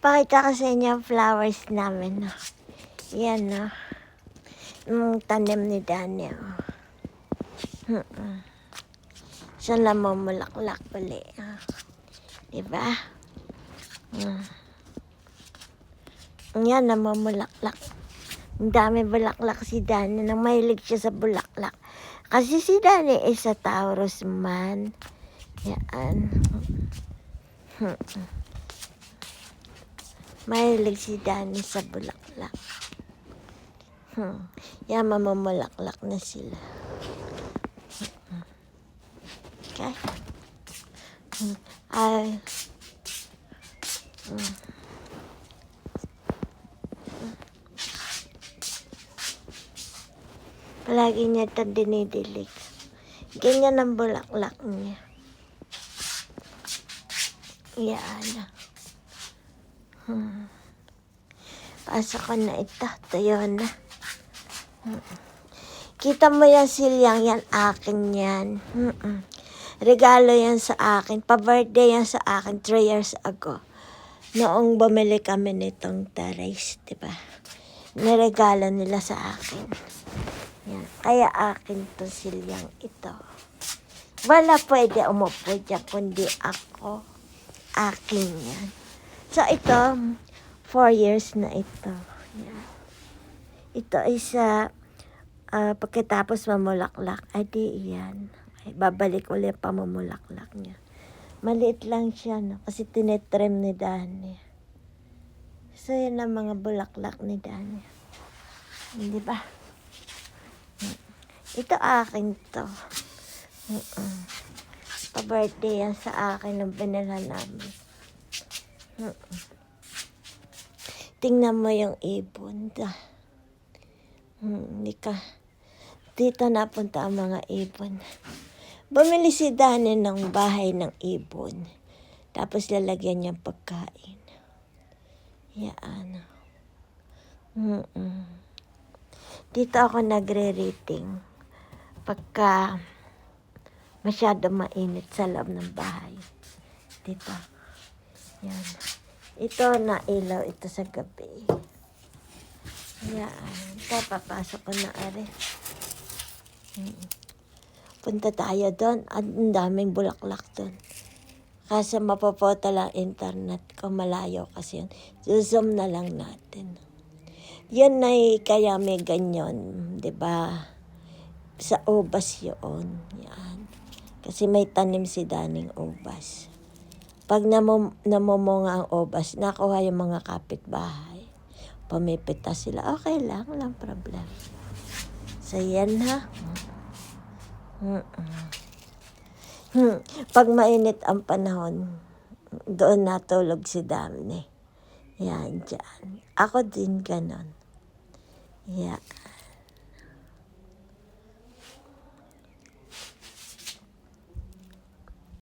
Pakita ko sa inyo ang flowers namin. No? Yan, no? Yung tanim ni Daniel. Siya lang mamulaklak uli. Diba? Yan, namamulaklak. Ang dami bulaklak si Dani. Nang mahilig siya sa bulaklak. Kasi si Dani is a Taurus man. Yan. Mahilig si Dani sa bulaklak. Yan, mamamulaklak na sila. Okay? Ay. Palagi niya ito dinidilig. Ganyan ang bulaklak niya. Yan. Pasok ko na ito. Tuyo na. Kita mo yan, silyang yan. Akin yan. Regalo yan sa akin. Pa-birthday yan sa akin 3 years ago. Noong bumili kami nitong terrace, diba? Niregalo nila sa akin. Yan. Kaya akin to silyang ito. Wala pwede umupo dyan, kundi ako. Akin yan. So ito, 4 years na ito. Yan. Ito ay sa pagkatapos mamulaklak. Ay di yan. Ay, babalik ulit pa mamulaklak niya. Maliit lang siya, no? Kasi tinetrim ni Dani. So yan ang mga bulaklak ni Dani. Hindi ba? Ito akin to. Pa-birthday yan sa akin ng binilhan namin. Tingnan mo yung ibon. Hindi ka. Dito napunta ang mga ibon. Bumili si Dani ng bahay ng ibon. Tapos lalagyan niya pagkain. Yan. Dito ako nagre-rating. Pagka masyado mainit sa loob ng bahay. Dito. Yan. Ito na ilaw. Ito sa gabi. Yan. Kaya papasok ko na are. Punta tayo doon. Ang daming bulaklak doon. Kasi mapapota lang internet ko. Malayo kasi yun. Zoom na lang natin. Yan ay kaya may ganyan. Diba? Sa ubas yun. Yan. Kasi may tanim si Daning ubas. Pag namumunga ang ubas, nakuha yung mga kapitbahay. Pumipita sila. Okay lang. Walang problem. So yan ha. Pag mainit ang panahon, doon natulog si Dani. Yan, dyan. Ako din ganon. Yeah.